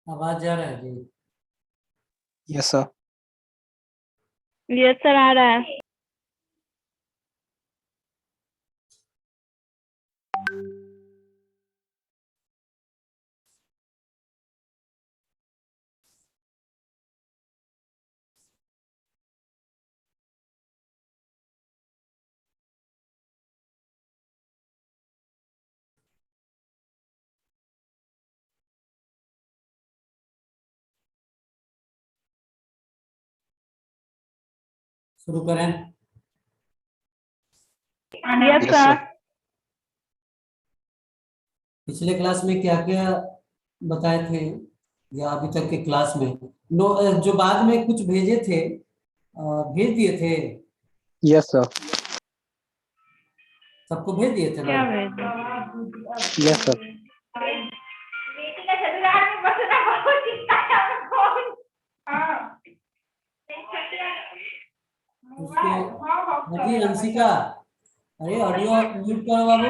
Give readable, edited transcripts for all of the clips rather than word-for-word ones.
आवाज जा रहा है जी? Yes sir. यस सर, आ रहा है। शुरू करें? Yes sir. पिछले क्लास में क्या क्या बताए थे या अभी तक के क्लास में? जो बाद में कुछ भेजे थे, भेज दिए थे? Yes sir. सबको भेज दिए थे ना? क्या भेजा? Yes sir. उसको जी अंशिका, अरे ऑडियो म्यूट करो बाबू।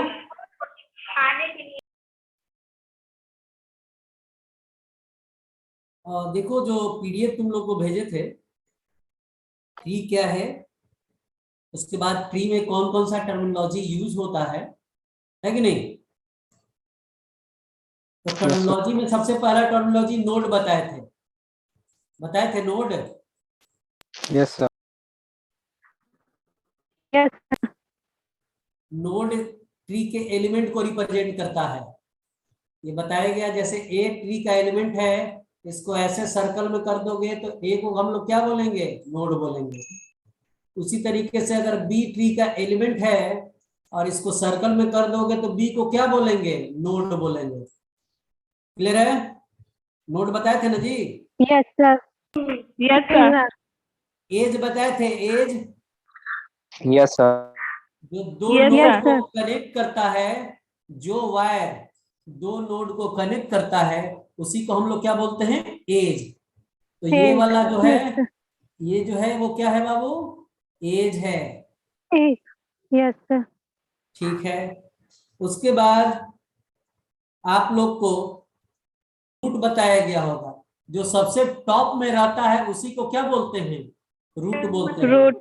देखो जो पीडीएफ तुम लोग को भेजे थे, ट्री क्या है, उसके बाद ट्री में कौन कौन सा टर्मिनोलॉजी यूज होता है कि नहीं? तो टर्मिनोलॉजी में सबसे पहला टर्मिनोलॉजी नोड बताए थे node. Yes sir. Yes. Node tree के एलिमेंट को रिप्रेजेंट करता है, ये बताया गया। जैसे ए ट्री का एलिमेंट है, इसको ऐसे सर्कल में कर दोगे तो ए को हम लोग क्या बोलेंगे? नोड बोलेंगे। उसी तरीके से अगर बी ट्री का एलिमेंट है और इसको सर्कल में कर दोगे तो बी को क्या बोलेंगे? नोड बोलेंगे। क्लियर है? नोड बताए थे ना जी? Yes sir. Yes sir. Edge बताए थे, एज यस सर। जो दो Yes, नोड sir. को कनेक्ट करता है, जो वायर दो नोड को कनेक्ट करता है, उसी को हम लोग क्या बोलते हैं? एज। तो ये Edge. वाला जो है, Yes, sir. ये जो है वो क्या है बाबू? एज है। Edge. Yes sir. ठीक है। उसके बाद आप लोग को रूट बताया गया होगा, जो सबसे टॉप में रहता है उसी को क्या बोलते हैं? रूट बोलते हैं। Root.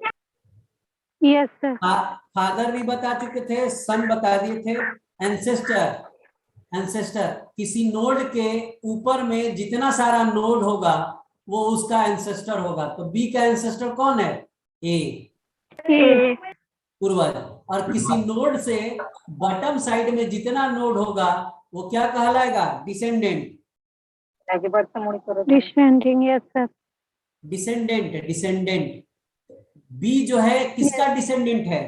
Yes sir. फादर भी बता चुके थे, सन बता दिए थे, एंसेस्टर। एंसेस्टर किसी नोड के ऊपर में जितना सारा नोड होगा वो उसका एंसेस्टर होगा। तो बी का एंसेस्टर कौन है? ए, पूर्वज। और किसी नोड से बॉटम साइड में जितना नोड होगा वो क्या कहलाएगा? Descendant. Descending. Yes sir. Descendant, descendant. B जो है किसका डिसेंडेंट है?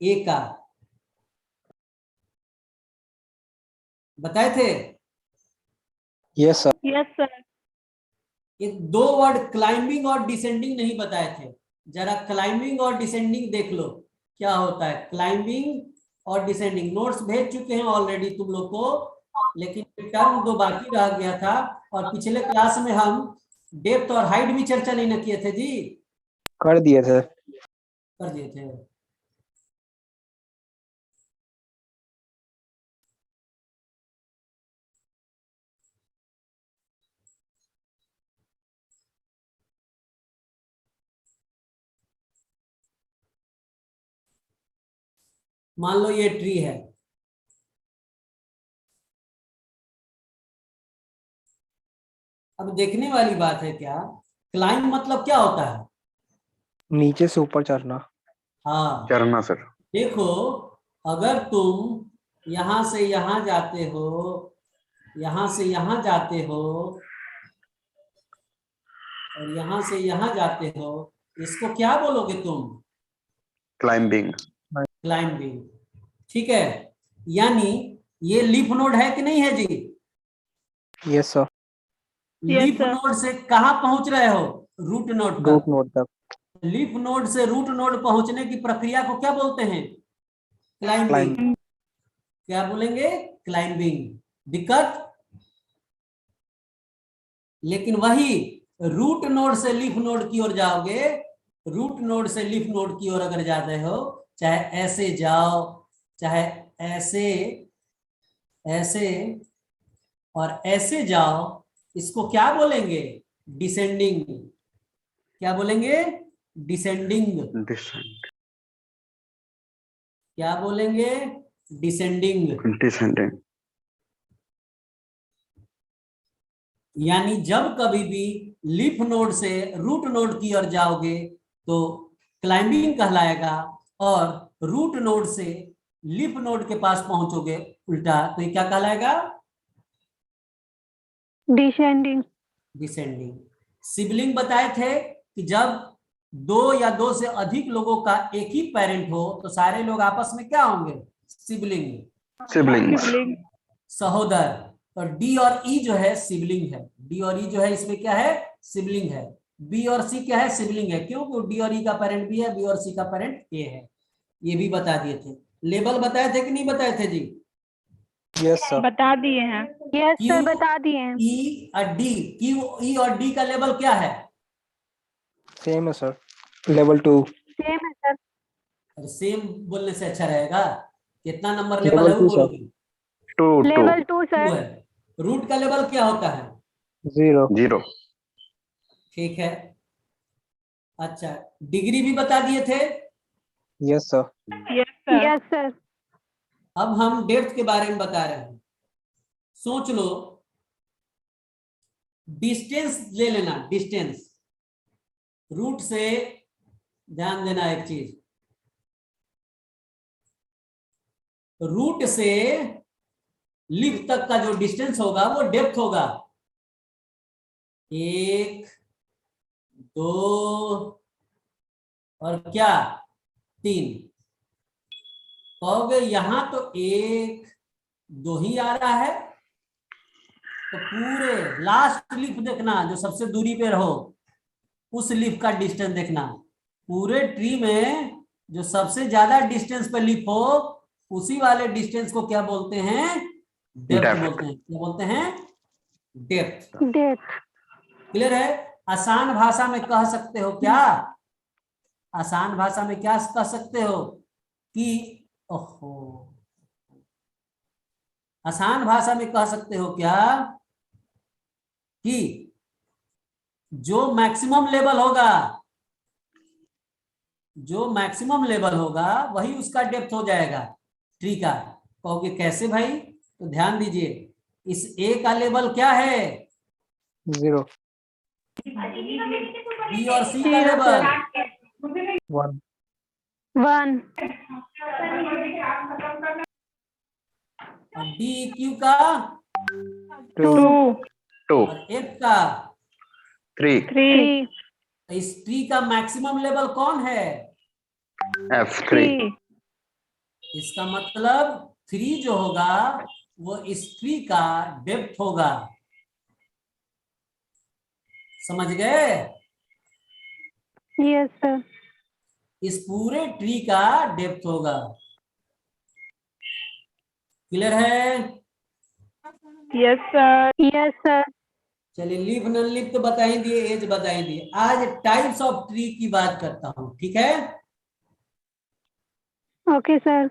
ए का। बताए थे? Yes sir. Yes sir. ये दो वर्ड क्लाइंबिंग और डिसेंडिंग नहीं बताए थे। जरा क्लाइंबिंग और डिसेंडिंग देख लो क्या होता है। क्लाइंबिंग और डिसेंडिंग नोट्स भेज चुके हैं ऑलरेडी तुम लोग को, लेकिन टर्म दो बाकी रह गया था। और पिछले क्लास में हम डेप्थ और हाइट भी चर्चा नहीं न किए थे जी? कर दिए थे। कर दिए थे। मान लो ये ट्री है, अब देखने वाली बात है क्या, क्लाइंब मतलब क्या होता है? नीचे से ऊपर चढ़ना। हाँ, चढ़ना सर। देखो अगर तुम यहां से यहां जाते हो, यहां से यहां जाते हो और यहां से यहां जाते हो, इसको क्या बोलोगे तुम? क्लाइंबिंग। क्लाइंबिंग। ठीक है। यानी ये लीफ नोड है कि नहीं है जी? Yes sir. लीफ नोड से कहाँ पहुंच रहे हो? रूट नोड रूट तक। नोड तक। लीफ नोड से रूट नोड पहुंचने की प्रक्रिया को क्या बोलते हैं? क्लाइंबिंग। क्लाइंब। क्या बोलेंगे? क्लाइंबिंग। दिक्कत? लेकिन वही रूट नोड से लीफ नोड की ओर जाओगे, रूट नोड से लीफ नोड की ओर अगर जाते हो, चाहे ऐसे जाओ, चाहे ऐसे, ऐसे और ऐसे जाओ, इसको क्या बोलेंगे? डिसेंडिंग। क्या बोलेंगे? डिसेंडिंग। क्या बोलेंगे? डिसेंडिंग। डिसेंडिंग। यानी जब कभी भी लीफ नोड से रूट नोड की ओर जाओगे तो क्लाइंबिंग कहलाएगा, और रूट नोड से लीफ नोड के पास पहुंचोगे उल्टा तो ये क्या कहलाएगा? डिसेंडिंग। डिसेंडिंग। सिबलिंग बताए थे कि जब दो या दो से अधिक लोगों का एक ही पेरेंट हो तो सारे लोग आपस में क्या होंगे? सिबलिंग। सिबलिंग्स। सहोदर। और डी और ई जो है सिबलिंग है। डी और ई जो है इसमें क्या है? सिबलिंग है। बी और सी क्या है? सिबलिंग है। क्यों? क्योंकि डी और ई का पेरेंट भी है, बी और सी का पेरेंट ए है। ये भी बता दिए थे। लेबल बताए थे कि नहीं बताए थे जी? Yes sir. बता दिए हैं। यस क्यू, सर, बता दिए हैं। ई और डी। क्यू, ई और डी का लेबल क्या है? सेम है सर। लेवल 2। सेम है सर। और सेम बोलने से अच्छा रहेगा। कितना नंबर लेवल लेवल है वो 2 सर। बोलोगी? 2 लेवल 2 टू सर। है। रूट का लेवल क्या होता है? 0। 0। ठीक है। अच्छा, डिग्री भी बता दिए थे। Yes sir. Yes sir. Yes sir. अब हम डेप्थ के बारे में बता रहे हैं। सोच लो, डिस्टेंस ले लेना, डिस्टेंस रूट से। ध्यान देना एक चीज, रूट से लीफ तक का जो डिस्टेंस होगा वो डेप्थ होगा। 1, 2 और क्या 3। कहोगे यहां तो 1, 2 ही आ रहा है, तो पूरे लास्ट लीफ देखना जो सबसे दूरी पे रहो, उस लीफ का डिस्टेंस देखना। पूरे ट्री में जो सबसे ज्यादा डिस्टेंस पे लीफ हो उसी वाले डिस्टेंस को क्या बोलते हैं? Depth Depth. बोलते हैं। क्या बोलते हैं? डेप्थ। डेप्थ। क्लियर है? आसान भाषा में कह सकते हो क्या? आसान भाषा में क्या कह सकते हो कि, ओहो, आसान भाषा में कह सकते हो क्या कि जो मैक्सिमम लेवल होगा, जो मैक्सिमम लेवल होगा वही उसका डेप्थ हो जाएगा ट्री का। कहोगे कैसे भाई? तो ध्यान दीजिए, इस ए का लेवल क्या है? 0। बी और सी का 0 लेवल? सर। 1। 1। और डी क्यू का? 2। 2। और एफ का? 3। 3। तो इस ट्री का मैक्सिमम लेवल कौन है? F3। इसका मतलब 3 जो होगा वो इस ट्री का डेप्थ होगा। समझ गए? Yes sir. इस पूरे ट्री का डेप्थ होगा। क्लियर है? Yes sir. Yes sir. चलिए, लीफ नॉन लीफ तो बता ही दिए, एज बता ही दिए। आज टाइप्स ऑफ ट्री की बात करता हूं, ठीक है? Okay sir.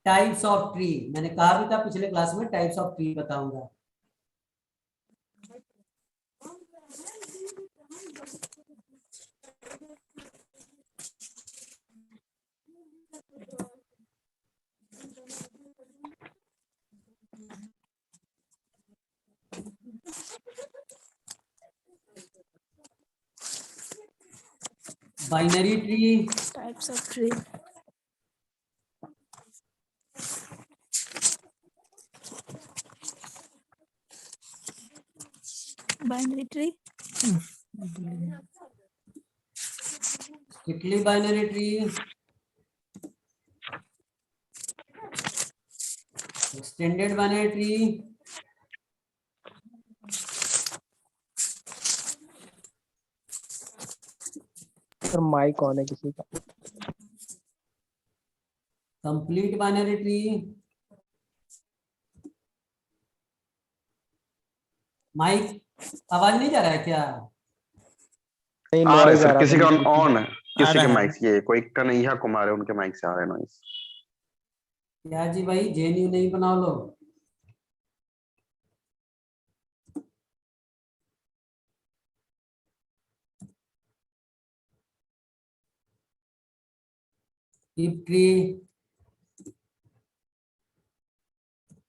Types of tree, मैंने कहा भी था पिछले क्लास में टाइप्स ऑफ ट्री बताऊंगा। Binary tree, Types of tree. Binary tree. Strictly binary tree, extended binary tree, sir mike on है किसी का? कंप्लीट बाइनरी ट्री, माइक आवाज नहीं जा रहा है क्या? नहीं, आ रहे नॉइज आ सर, रहा किसी था का बीच बीच में। ऑन है, आ किसी के रहा है। माइक, ये कोई कन्हैया कुमार है, उनके माइक से आ रहे नॉइस। क्या जी भाई, जेएनयू नहीं बनाओ लोग। Heap tree,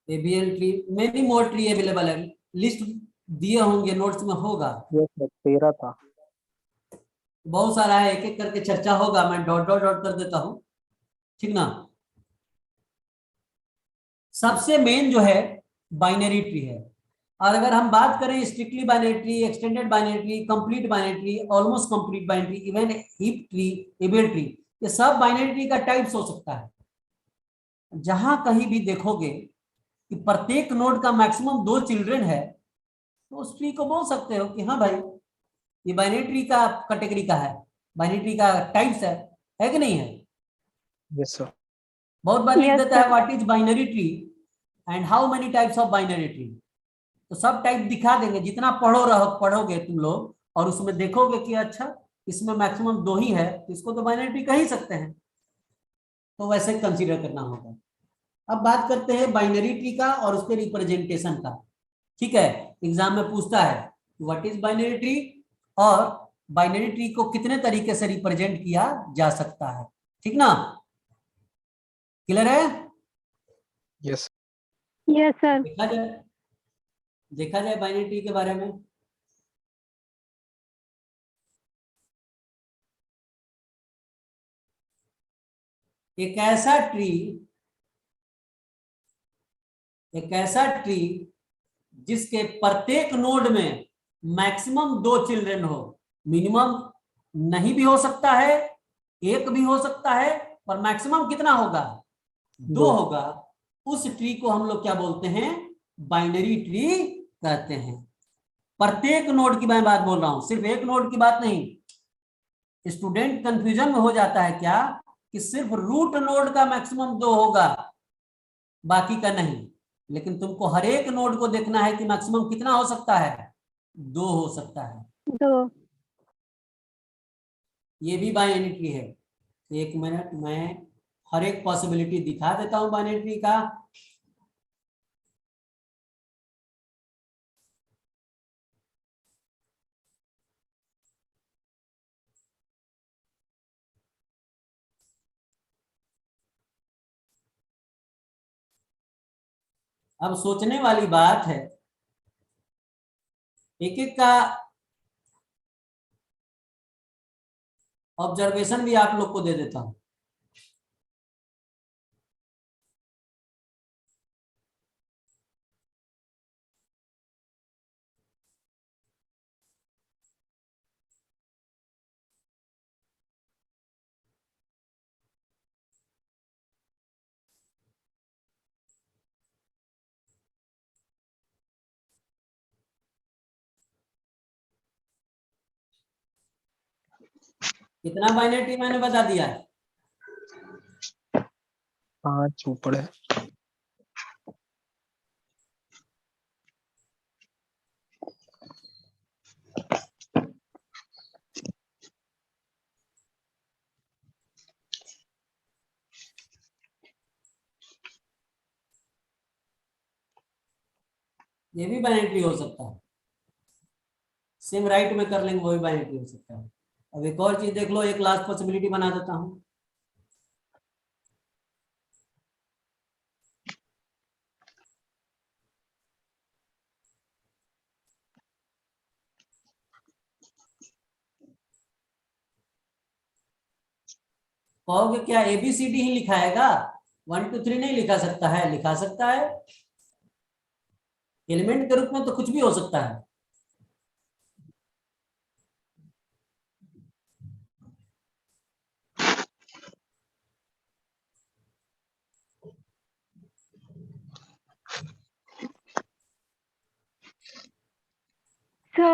ABL tree, many more tree available है, लिस्ट दिए होंगे, नोट्स में होगा। यस सर, 13 था। बहुत सारा है, एक एक करके चर्चा होगा, मैं डॉट डॉट डॉट कर देता हूँ, ठीक ना। सबसे मेन जो है बाइनरी ट्री है, और अगर हम बात करें strictly binary tree, extended binary tree, complete binary tree, almost complete binary tree, even heap tree, ABL tree, ये सब बाइनरी ट्री का टाइप्स हो सकता है। जहां कहीं भी देखोगे कि प्रत्येक नोड का मैक्सिमम 2 चिल्ड्रन है, तो उस ट्री को बोल सकते हो कि हाँ भाई, ये बाइनरी ट्री का कैटेगरी का है, बाइनरी ट्री का टाइप्स है कि नहीं है? Yes sir. बहुत बार लिख Yes, देता है sir. What is binary tree and how many types of binary tree, तो सब टाइप दिखा देंगे, जितना पढ़ोगे तुम लोग, और उसमें देखोगे कि अच्छा इसमें मैक्सिमम 2 ही है, तो इसको तो बाइनरी ट्री कह ही सकते हैं, तो वैसे कंसीडर करना होगा। अब बात करते हैं बाइनरी ट्री का और उसके रिप्रेजेंटेशन का। ठीक है, एग्जाम में पूछता है व्हाट इज बाइनरी ट्री, और बाइनरी ट्री को कितने तरीके से रिप्रेजेंट किया जा सकता है, ठीक ना। क्लियर है? यस। Yes, sir. देखा जाए बाइनरी ट्री के बारे में। एक ऐसा ट्री, एक ऐसा ट्री जिसके प्रत्येक नोड में मैक्सिमम 2 चिल्ड्रन हो, मिनिमम नहीं भी हो सकता है, एक भी हो सकता है, पर मैक्सिमम कितना होगा? 2 2। होगा। उस ट्री को हम लोग क्या बोलते हैं? बाइनरी ट्री कहते हैं। प्रत्येक नोड की मैं बात बोल रहा हूं, सिर्फ एक नोड की बात नहीं। स्टूडेंट कंफ्यूजन में हो जाता है क्या कि सिर्फ रूट नोड का मैक्सिमम 2 होगा, बाकी का नहीं, लेकिन तुमको हर एक नोड को देखना है कि मैक्सिमम कितना हो सकता है? 2 हो सकता है। 2. ये भी बाइनरी ट्री है। एक मिनट, मैं हर एक पॉसिबिलिटी दिखा देता हूं बाइनरी ट्री का। अब सोचने वाली बात है, एक एक का ऑब्जर्वेशन भी आप लोग को दे देता हूं। कितना बाइनरी ट्री मैंने बता दिया? 5 ऊपर है। ये भी बाइनरी ट्री हो सकता है, सेम राइट में कर लेंगे, वो भी बाइनरी ट्री हो सकता है। अब एक और चीज देख लो, एक लास्ट पॉसिबिलिटी बना देता हूं। कहोगे क्या ABCD ही लिखाएगा, 1 2 3 नहीं लिखा सकता है? लिखा सकता है, एलिमेंट के रूप में तो कुछ भी हो सकता है।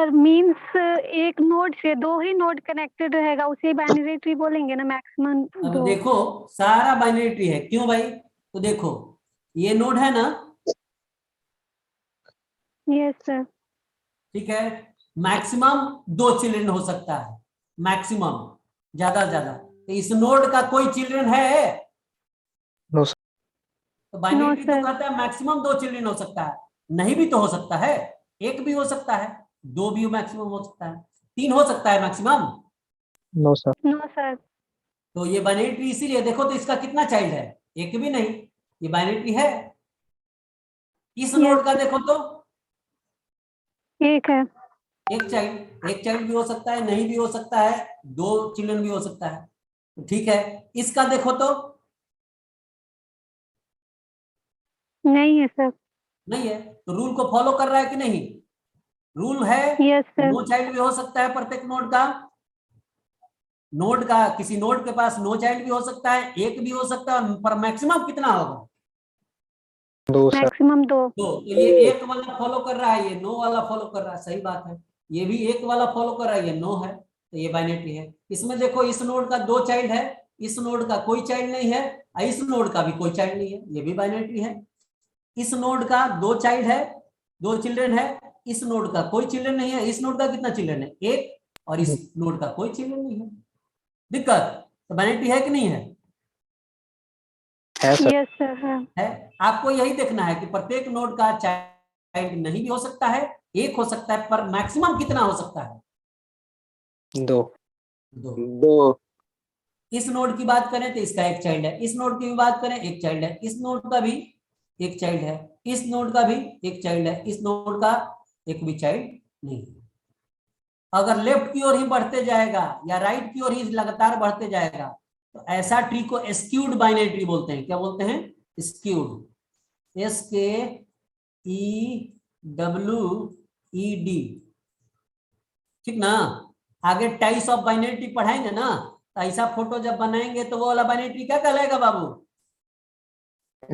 सर मीन्स एक नोड से दो ही नोड कनेक्टेड रहेगा, उसे बाइनरी ट्री बोलेंगे ना, मैक्सिमम अब दो। देखो सारा बाइनरी ट्री है, क्यों भाई? तो देखो ये नोड है ना, यस सर। ठीक है, मैक्सिमम 2 चिल्ड्रन हो सकता है, मैक्सिमम, ज्यादा से ज्यादा। तो इस नोड का कोई चिल्ड्रन है? No sir. तो बाइनरी नो ट्री तो सर। कहता है मैक्सिमम 2 चिल्ड्रन हो सकता है, नहीं भी तो हो सकता है, एक भी हो सकता है, 2 भी मैक्सिमम हो सकता है, 3 हो सकता है maximum. No sir. No sir. तो ये बाइनरी ट्री इसीलिए देखो, तो इसका कितना चाइल्ड है? एक भी नहीं, ये बाइनरी ट्री है। इस नोड का देखो तो एक है। एक चाइल्ड भी हो सकता है, नहीं भी हो सकता है, 2 चिल्ड्रन भी हो सकता है, तो ठीक है। इसका देखो तो नहीं है सर। नहीं है, तो रूल को फॉलो कर रहा है कि नहीं? रूल है, यस सर। नो चाइल्ड भी हो सकता है प्रत्येक नोड का किसी नोड के पास नो चाइल्ड भी हो सकता है, एक भी हो सकता है, पर मैक्सिमम कितना होगा? 2 सर। मैक्सिमम दो। तो ये एक वाला फॉलो कर रहा है, ये नो वाला फॉलो कर रहा है, सही बात है। ये भी एक वाला फॉलो कर रहा है, ये नो है, तो ये बाइनरी है। इसमें देखो इस नोड का 2 चाइल्ड है, इस नोड का कोई चाइल्ड नहीं है, इस नोड का भी कोई चाइल्ड नहीं है, ये भी बाइनरी है। इस नोड का 2 चाइल्ड है, 2 चिल्ड्रन है, इस नोड का कोई चिल्ड्रन नहीं है, इस नोड का कितना चिल्ड्रन है? एक, और इस नोड का कोई चिल्ड्रन नहीं है। दिक्कत? तो बाइनरी है कि नहीं है? है सर। यस सर है। आपको यही देखना है कि प्रत्येक नोड का चाइल्ड नहीं भी हो सकता है, एक हो सकता है, पर मैक्सिमम कितना हो सकता है? 2। 2। इस नोड की बात करें तो इसका एक चाइल्ड है, इस नोड की भी बात करें एक चाइल्ड है, इस नोड का भी एक चाइल्ड है, इस नोड का भी एक चाइल्ड है, इस नोड का एक भी चाइल्ड नहीं है। अगर लेफ्ट की ओर ही बढ़ते जाएगा या राइट की ओर ही लगातार बढ़ते जाएगा, तो ऐसा ट्री को स्क्यूड बाइनरी ट्री बोलते हैं। क्या बोलते हैं? स्क्यूड, SKEWED, ठीक ना? आगे टाइप्स ऑफ बाइनरी ट्री पढ़ाएंगे ना, तो ऐसा फोटो जब बनाएंगे तो वो वाला बाइनरी ट्री क्या कहलाएगा बाबू?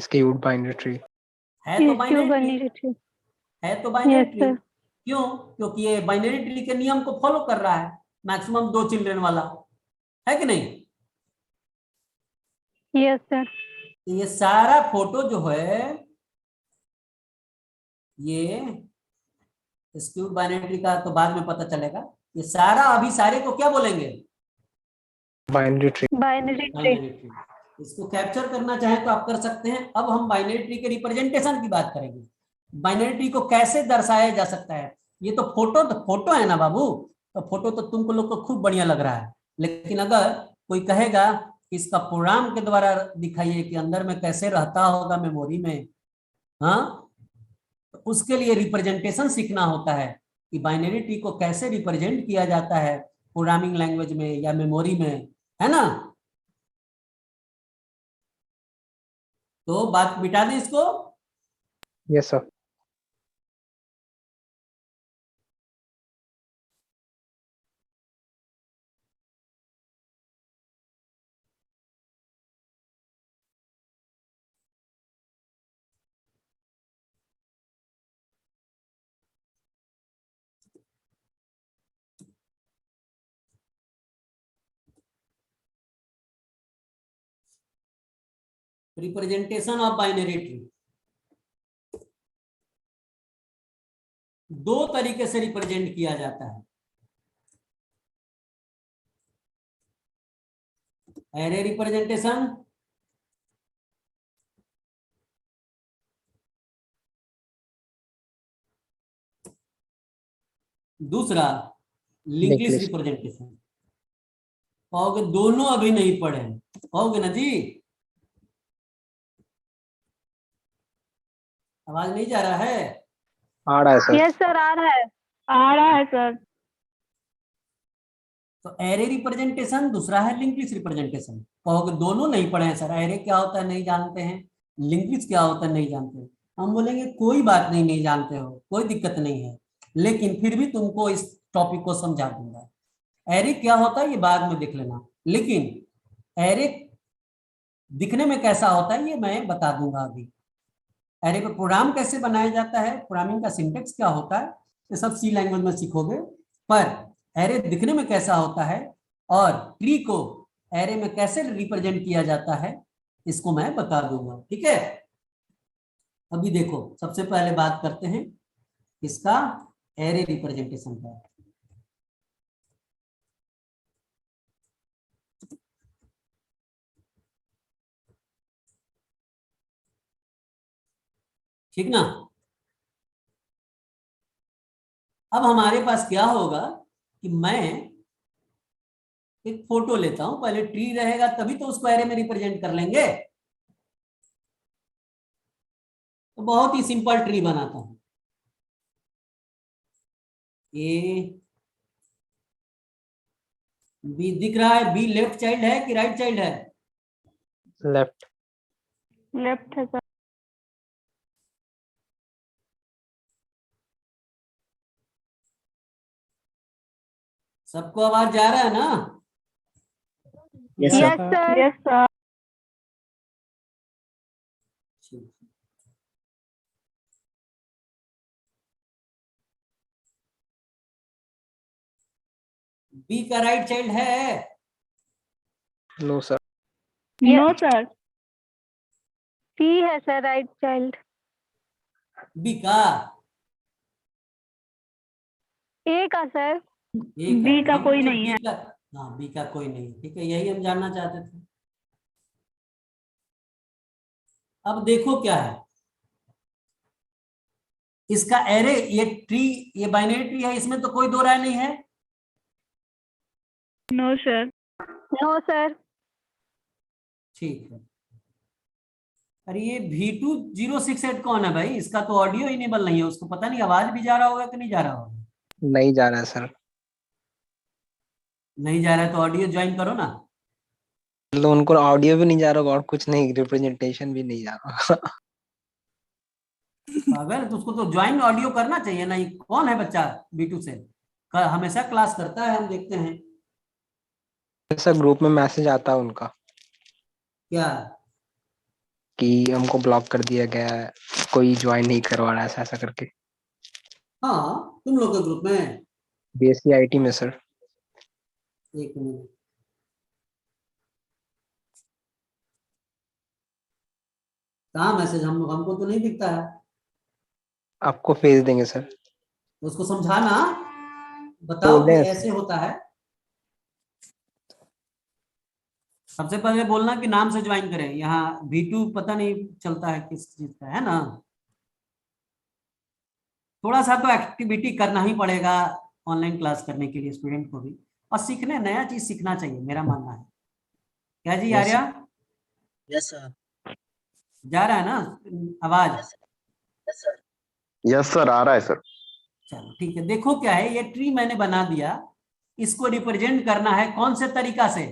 Skewed binary tree. है तो बाइनरी ट्री, है तो बाइनरी यस ट्री। सर। क्यों? क्योंकि ये बाइनरी ट्री के नियम को फॉलो कर रहा है, मैक्सिमम 2 चिल्ड्रन वाला, है कि नहीं? Yes sir. ये सारा फोटो जो है, ये स्क्यूड बाइनरी ट्री का तो बाद में पता चलेगा, ये सारा अभी सारे को क्या बोलेंगे? Binary tree. Binary tree. Binary tree. इसको कैप्चर करना चाहे तो आप कर सकते हैं। अब हम बाइनरी ट्री के रिप्रेजेंटेशन की बात करेंगे। बाइनरी ट्री को कैसे दर्शाया जा सकता है? ये तो फोटो है ना बाबू, तो फोटो तो तुमको लोग को खूब बढ़िया लग रहा है, लेकिन अगर कोई कहेगा कि इसका प्रोग्राम के द्वारा दिखाइए कि अंदर में कैसे रहता होगा मेमोरी में, हाँ, तो उसके लिए रिप्रेजेंटेशन सीखना होता है कि बाइनरी ट्री को कैसे रिप्रेजेंट किया जाता है प्रोग्रामिंग लैंग्वेज में या मेमोरी में, है ना? तो बात मिटा दें इसको। Yes sir. Representation of binary tree 2 तरीके से रिप्रेजेंट किया जाता है। एरे रिप्रेजेंटेशन, दूसरा लिंक लिस्ट रिप्रेजेंटेशन। कहोगे दोनों अभी नहीं पढ़े, कहोगे ना जी? आवाज नहीं जा रहा है? आ रहा है सर। यस सर आ रहा है। आ रहा है सर। तो एरे रिप्रेजेंटेशन, दूसरा है लिंक लिस्ट रिप्रेजेंटेशन। कहोगे दोनों नहीं पढ़े हैं सर, एरे क्या होता है नहीं जानते हैं, लिंक लिस्ट क्या होता है नहीं जानते हैं। हम बोलेंगे कोई बात नहीं, नहीं जानते हो कोई दिक्कत नहीं है, लेकिन फिर भी तुमको इस टॉपिक को समझा दूंगा। एरे क्या होता है ये बाद में देख लेना, लेकिन एरे दिखने में कैसा होता है ये मैं बता दूंगा अभी। एरे पे प्रोग्राम कैसे बनाया जाता है, प्रोग्रामिंग का सिंटेक्स क्या होता है, ये सब सी लैंग्वेज में सीखोगे, पर एरे दिखने में कैसा होता है और ट्री को एरे में कैसे रिप्रेजेंट किया जाता है इसको मैं बता दूंगा, ठीक है। अभी देखो सबसे पहले बात करते हैं इसका एरे रिप्रेजेंटेशन का। ठीक ना। अब हमारे पास क्या होगा कि मैं एक फोटो लेता हूं, पहले ट्री रहेगा तभी तो उसको एरे में रिप्रेजेंट कर लेंगे। तो बहुत ही सिंपल ट्री बनाता हूं। ए बी दिख रहा है, बी लेफ्ट चाइल्ड है कि राइट चाइल्ड है? लेफ्ट। लेफ्ट है सर। सबको आवाज जा रहा है ना? Yes yes sir. Sir. Yes sir. B का राइट चाइल्ड है? No sir. No sir. C है सर राइट चाइल्ड। बी का? ए का सर। ए का? बी का हम कोई बोले नहीं बी है। का। हाँ बी का कोई नहीं, ठीक है, यही हम जानना चाहते थे। अब देखो क्या है इसका एरे, ये ट्री, ये बाइनरी ट्री है, इसमें तो कोई दो राय नहीं है। No sir. No sir. ठीक है। अरे ये V206 कौन है भाई? इसका तो ऑडियो इनेबल नहीं है, उसको पता नहीं आवाज भी जा रहा होगा कि नहीं जा रहा होगा। नहीं जा रहा है सर। नहीं जा रहा है तो ऑडियो ज्वाइन करो ना। मतलब उनको ऑडियो भी नहीं जा रहा और कुछ नहीं, रिप्रेजेंटेशन भी नहीं जा रहा। पागल, तो उसको तो ज्वाइन ऑडियो करना चाहिए ना। ये कौन है बच्चा B2 से? हमेशा क्लास करता है, हम देखते हैं। सर ग्रुप में मैसेज आता है उनका क्या? कि हमको ब्लॉक कर दिया गया है, कोई ज्वाइन नहीं करवा रहा है, ऐसा ऐसा करके। हाँ तुम लोग के ग्रुप में? BSc IT में सर। एक मिनट, कहाँ मैसेज? हमको तो नहीं दिखता है। आपको भेज देंगे सर। उसको समझाना, बताओ कि बोले ऐसे होता है। सबसे पहले बोलना कि नाम से ज्वाइन करें। यहाँ V2 पता नहीं चलता है किस चीज का है ना। थोड़ा सा तो एक्टिविटी करना ही पड़ेगा ऑनलाइन क्लास करने के लिए स्टूडेंट को भी, और सीखने, नया चीज सीखना चाहिए, मेरा मानना है। क्या जी Yes, आर्या? Yes sir. जा रहा है ना आवाज? यस सर, आ रहा है सर। चलो ठीक है। देखो क्या है, ये ट्री मैंने बना दिया, इसको रिप्रेजेंट करना है कौन से तरीका से?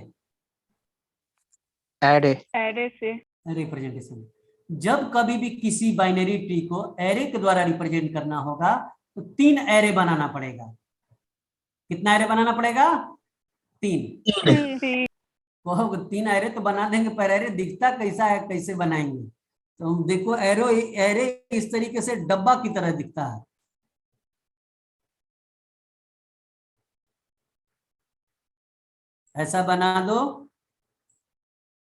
एरे। एरे से। रिप्रेजेंटेशन। जब कभी भी किसी बाइनरी ट्री को एरे के द्वारा रिप्रेजेंट करना होगा तो 3 एरे बनाना पड़ेगा। कितना एरे बनाना पड़ेगा? 3। तो 3 एरे तो बना देंगे, पर एरे दिखता कैसा है, कैसे बनाएंगे? तो हम देखो, एरे इस तरीके से डब्बा की तरह दिखता है। ऐसा बना दो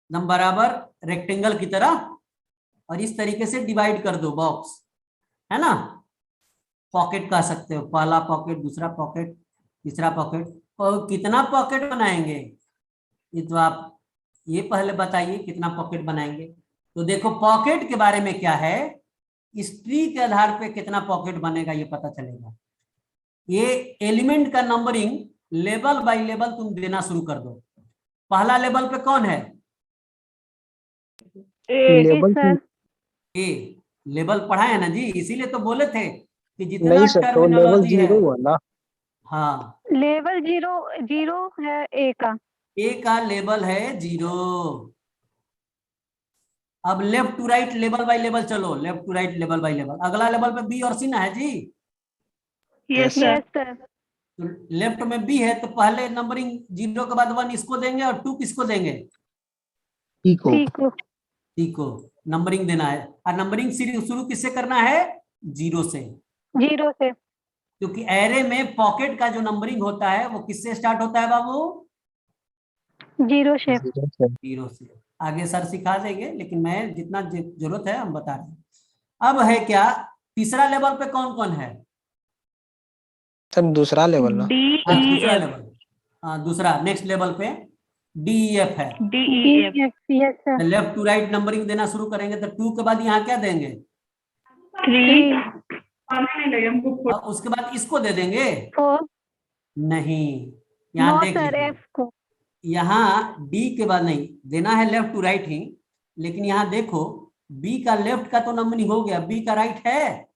नंबर बराबर रेक्टेंगल की तरह, और इस तरीके से डिवाइड कर दो बॉक्स, है ना। पॉकेट कह सकते हो, पहला पॉकेट, दूसरा पॉकेट, तीसरा पॉकेट। और कितना पॉकेट बनाएंगे ये तो आप ये पहले बताइए, कितना पॉकेट बनाएंगे? तो देखो पॉकेट के बारे में क्या है, इस ट्री के आधार पे कितना पॉकेट बनेगा ये पता चलेगा। ये एलिमेंट का नंबरिंग लेवल बाय लेवल तुम देना शुरू कर दो। पहला लेवल पे कौन है? Level sir. ए। लेवल पढ़ा है ना जी, इसीलिए तो बोले थे कि जितना नहीं सर, तो लेवल टर्मिनोलॉजी है। 0 हुआ ना। हाँ, लेवल 0 है ए का। ए का लेवल है 0। अब left to right level by level चलो, left to right level by level. अगला लेवल पे बी और सी ना है जी। Yes sir. Yes sir. तो लेफ्ट में बी है तो पहले नंबरिंग 0 के बाद 1 इसको देंगे और 2 किसको देंगे? ठीक हो। सी को। सी को नंबरिंग देना है। और नंबरिंग शुरू किससे करना है? 0 से। 0 से। क्योंकि एरे में पॉकेट का जो नंबरिंग होता है वो किससे स्टार्ट होता है बाबू? 0 से। 0 से। 0 से। आगे सर सिखा देंगे, लेकिन मैं जितना जरूरत है हम बता रहे हैं। अब है क्या, तीसरा लेवल पे कौन कौन है? सर दूसरा लेवल ना? D हाँ, E दूसरा F लेवल। हाँ, दूसरा नेक्स्ट लेवल पे DEF है। D E F yes sir. Left to right numbering देना शुरू करेंगे तो 2 के बाद यहाँ क्या देंगे? 3 और उसके बाद इसको दे देंगे? 4। नहीं, नो यहाँ देख सर, लीजिए, F को। यहाँ डी के बाद नहीं देना है, लेफ्ट टू राइट ही। लेकिन यहाँ देखो, बी का लेफ्ट का तो नंबरिंग हो गया, बी का राइट है?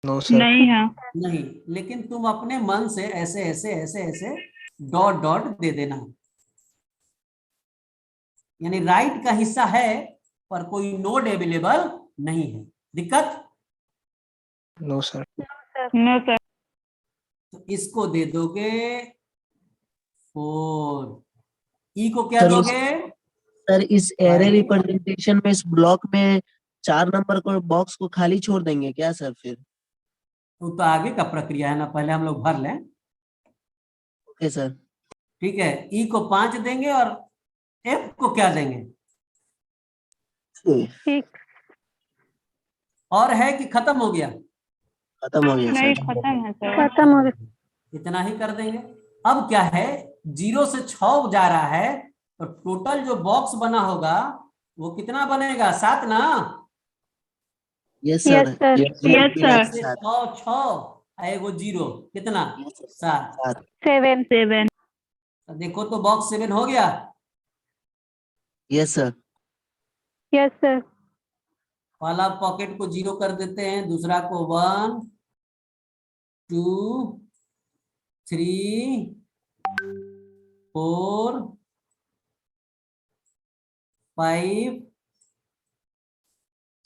No sir. नहीं है। नहीं, लेकिन तुम अपने मन से ऐसे ऐसे ऐसे ऐसे डॉट डॉट दे देना, यानी राइट का हिस्सा है पर कोई नोड अवेलेबल नहीं है। दिक्कत? No sir. No sir. तो इसको दे दोगे 4। ई को क्या सर, दोगे? सर इस एरे Five। रिप्रेजेंटेशन में इस ब्लॉक में 4 नंबर को बॉक्स को खाली छोड़ देंगे क्या सर फिर? तो आगे का प्रक्रिया है ना, पहले हम लोग भर लें। Okay sir. ठीक है, ई को 5 देंगे और एफ को क्या देंगे? ठीक। और है कि खत्म हो गया? खत्म हो गया नहीं, सर। खत्म है सर। खत्म हो गया। इतना ही कर देंगे। अब क्या है, 0 से 6 जा रहा है, तो टोटल जो बॉक्स बना होगा वो कितना बनेगा? 7 ना? Yes yes sir. Sir. Yes, sir। 6 6 एगो 0, कितना? 7। 7। 7 तो देखो तो बॉक्स 7 हो गया। Yes sir. Yes sir. पहला पॉकेट को 0 कर देते हैं, दूसरा को 1 2 3 4 5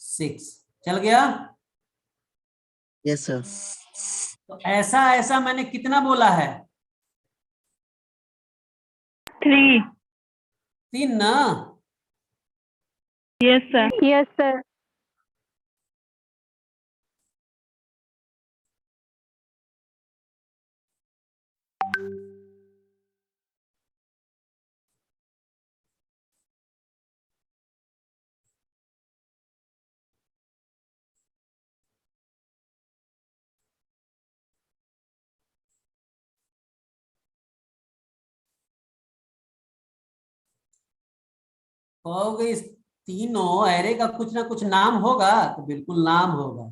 6। चल गया? Yes sir. तो ऐसा ऐसा मैंने कितना बोला है? 3 3 ना? Yes sir. Yes sir. कहोगे इस तीनों एरे का कुछ ना कुछ नाम होगा, तो बिल्कुल नाम होगा।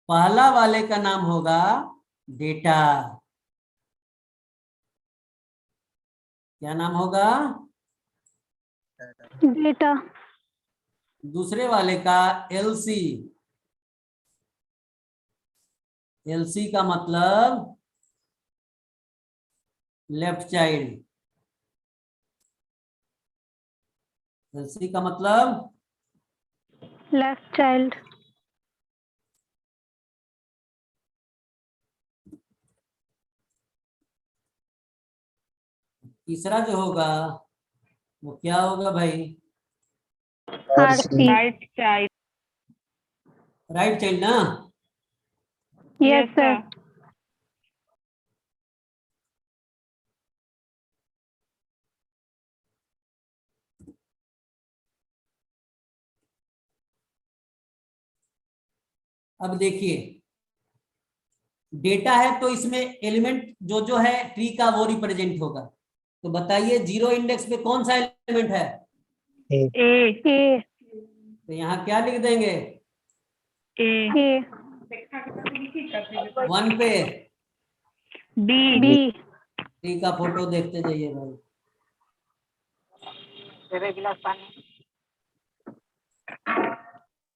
पहला वाले का नाम होगा डेटा। क्या नाम होगा? डेटा। दूसरे वाले का एलसी। एलसी का मतलब लेफ्ट चाइल्ड। एलसी का मतलब लेफ्ट चाइल्ड। तीसरा जो होगा वो क्या होगा भाई? RC. Right child. Right child ना? Yes sir. अब देखिए, डेटा है तो इसमें एलिमेंट जो जो है ट्री का वो रिप्रेजेंट होगा। तो बताइए 0 इंडेक्स पे कौन सा एलिमेंट है? ए ए। तो यहाँ क्या लिख देंगे? ए ए। 1 पे बी बी। ट्री का फोटो देखते जाइए भाई।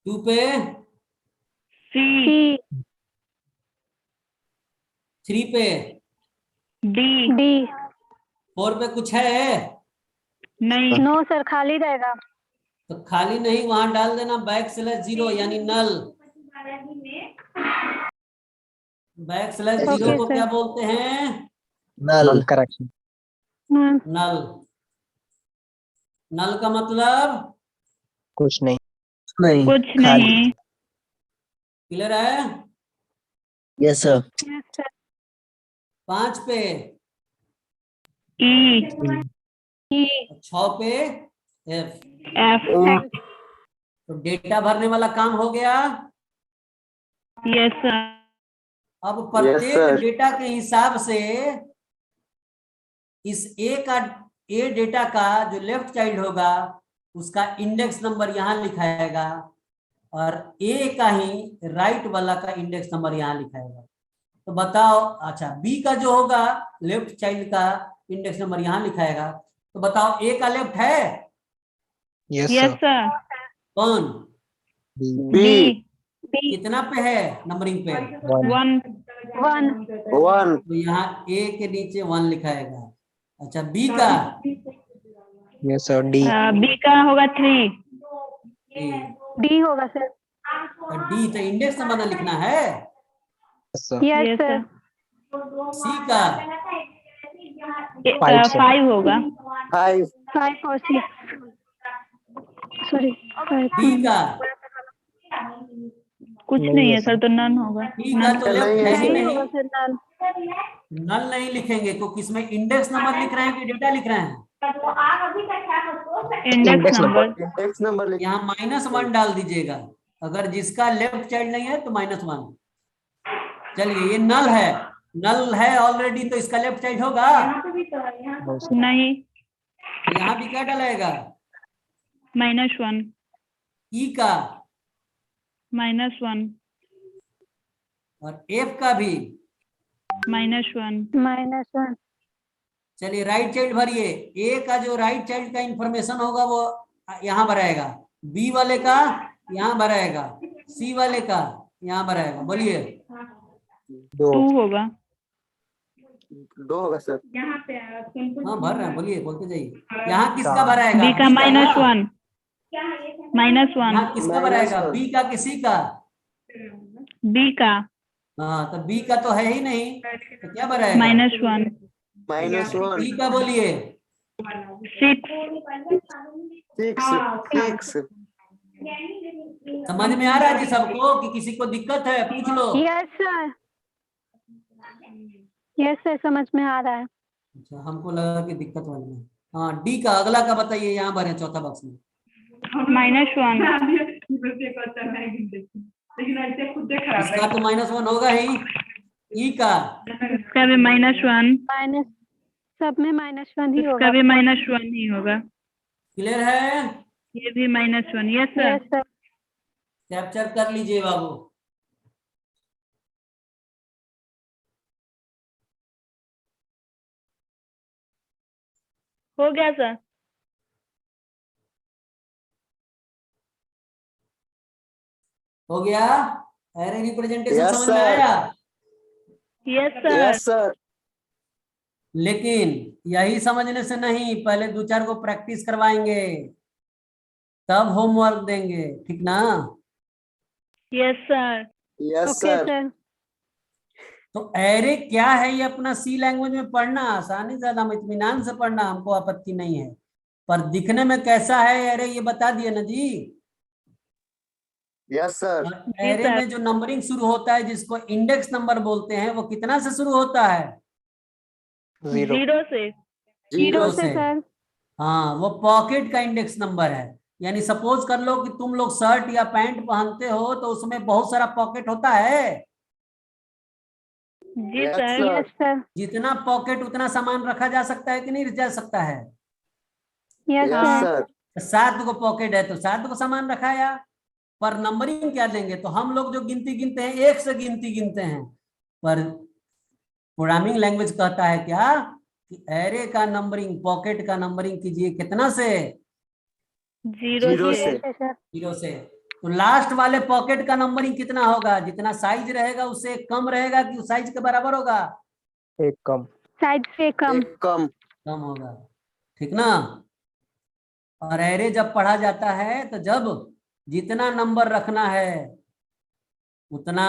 2 पे सी सी। 3 पे डी डी। 4 पे कुछ है? नहीं। नो सर, खाली रहेगा। तो खाली नहीं, वहां डाल देना बैक स्लैश 0 यानी नल। बैक स्लैश 0 Okay, को sir. क्या बोलते हैं? नल। करेक्शन। हाँ, नल। नल का मतलब कुछ नहीं। नहीं, कुछ खाली। नहीं। क्लियर है? Yes sir. yes, sir. 5 पे, ई 6 पे एफ। एफ तो डेटा भरने वाला काम हो गया। Yes sir. अब Yes, प्रत्येक sir. डेटा के हिसाब से इस ए डेटा का जो लेफ्ट चाइल्ड होगा उसका इंडेक्स नंबर यहाँ लिखाएगा, और ए का ही राइट वाला का इंडेक्स नंबर यहाँ लिखाएगा। तो बताओ, अच्छा बी का जो होगा लेफ्ट चाइल्ड का इंडेक्स नंबर यहाँ लिखाएगा। तो बताओ ए का लेफ्ट है यस यस सर। सर। कौन? बी कितना पे है नंबरिंग पे? 1 1 तो यहाँ ए के नीचे 1 लिखाएगा। अच्छा बी का? Yes sir. डी। बी का होगा 3। डी होगा सर। डी तो इंडेक्स नंबर ना लिखना है। Yes sir. Yes yes sir. Sir. C का? 5 होगा। 5 5 और 6 सॉरी 5 डी का? कुछ नहीं नहीं है है सर, तो नन होगा। डी का तो लेफ्ट है ही नहीं नहीं। होगा सर नल। नल नहीं लिखेंगे क्योंकि इसमें इंडेक्स नंबर लिख रहे हैं कि डेटा लिख रहे हैं? Index number. इंडेक्स नंबर लिख। यहाँ -1 डाल दीजिएगा। अगर जिसका लेफ्ट चाइल्ड नहीं है तो -1। चलिए ये नल है, नल है ऑलरेडी, तो इसका लेफ्ट चाइल्ड होगा? नहीं। तो यहाँ भी क्या डालेगा? -1 ई का? -1 और एफ का भी? -1 -1 चलिए राइट चाइल्ड भरिए। ए का जो राइट चाइल्ड का इंफॉर्मेशन होगा वो यहाँ भराएगा, बी वाले का यहाँ भराएगा, सी वाले का यहाँ भराएगा। बोलिए। 2 होगा। 2 होगा सर। हाँ भर रहे हैं, बोलिए, बोलते जाइए। यहाँ किसका भराएगा? बी का बी का ना? -1 यहाँ किसका भराएगा? -1। बी का किसी का? बी का हाँ तो बी का तो है ही नहीं, तो क्या भराएगा? -1 -1 बी का बोलिए। 6 6 समझ में आ रहा है जी सबको कि किसी को दिक्कत है? पूछ लो। Yes sir. यस सर, समझ में आ रहा है। अच्छा हमको लगा कि दिक्कत वाली है। हाँ डी का अगला का बताइए, यहाँ भरे चौथा बॉक्स में। -1 इसका तो -1 होगा ही। ई का? इसका भी -1, माइनस सब में -1 ही इसका होगा। भी -1 ही होगा। क्लियर है? ये भी -1। Yes sir. Yes sir. Capture कर लीजिए बाबू। हो गया सर। हो गया? एरे रिप्रेजेंटेशन Yes, समझ में sir. आया? Yes sir. Yes sir. लेकिन यही समझने से नहीं, पहले 2-4 को प्रैक्टिस करवाएंगे तब होमवर्क देंगे, ठीक ना? Yes sir. Yes okay sir. Sir. तो एरे क्या है ये अपना सी लैंग्वेज में पढ़ना, आसानी से, एकदम इत्मीनान से पढ़ना, हमको आपत्ति नहीं है, पर दिखने में कैसा है एरे ये बता दिए ना जी। Yes sir. और एरे में जो नंबरिंग शुरू होता है जिसको इंडेक्स नंबर बोलते हैं वो कितना से शुरू होता है? 0 0 से। 0 से। से सर। हाँ वो पॉकेट का इंडेक्स नंबर है। यानी सपोज कर लो कि तुम लोग शर्ट या पैंट पहनते हो तो उसमें बहुत सारा पॉकेट होता है। जी Yes, sir. sir. Yes sir. जितना पॉकेट उतना सामान रखा जा सकता है कि नहीं जा सकता है? Yes yes sir. सर। 7 को पॉकेट है तो 7 को सामान रखाया। पर नंबरिंग क्या देंगे? तो हम लोग जो गिनती गिनते हैं 1 से गिनती गिनते हैं, पर प्रोग्रामिंग लैंग्वेज कहता है क्या कि एरे का नंबरिंग, पॉकेट का नंबरिंग कीजिए कितना से? 0 से। सर। 0 से। तो लास्ट वाले पॉकेट का नंबरिंग कितना होगा? जितना साइज रहेगा उससे कम रहेगा कि उस साइज के बराबर होगा? एक कम। साइड से कम। एक कम। कम होगा, ठीक ना? और एरे जब पढ़ा जाता है तो जब जितना नंबर रखना है उतना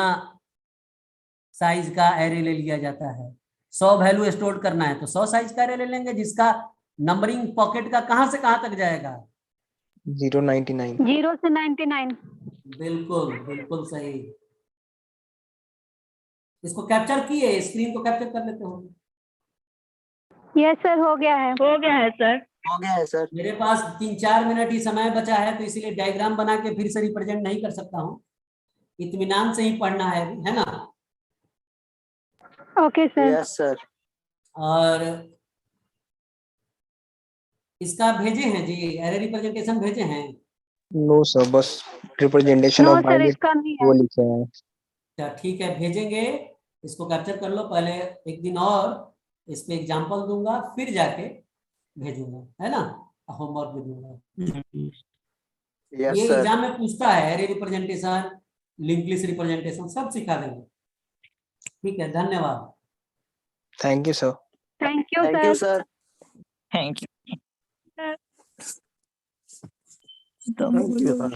साइज का एरे ले लिया जाता है। 100 वैल्यू स्टोर करना है तो 100 साइज का एरे ले लेंगे, जिसका नंबरिंग पॉकेट का कहां से कहां तक जाएगा? 099। 0 से 99। बिल्कुल बिल्कुल सही। इसको कैप्चर किए, स्क्रीन को कैप्चर कर लेते हो? यस सर, हो गया है। हो गया है सर। हो गया है सर। मेरे पास 3-4 मिनट ही समय बचा है तो इसीलिए डायग्राम बना के फिर से रिप्रेजेंट नहीं कर सकता हूँ। इत्मीनान से ही पढ़ना है ना? Okay sir. Yes sir. और इसका भेजे हैं जी, एरे रिप्रेजेंटेशन भेजे हैं? नो सर, बस representation no of sir, binary इसका नहीं वो है। लिखे हैं। अच्छा ठीक है, भेजेंगे। इसको कैप्चर कर लो, पहले एक दिन और इस पे एग्जाम्पल दूंगा फिर जाके भेजूंगा, है ना? होमवर्क भी दूंगा। यस ये सर। एग्जाम में पूछता है, array representation, link list representation सब सिखा देंगे। ठीक है, धन्यवाद। Thank you sir. Thank you thank you sir. Sir. Thank you. Sir तुम थैंक यू बोलो। सर।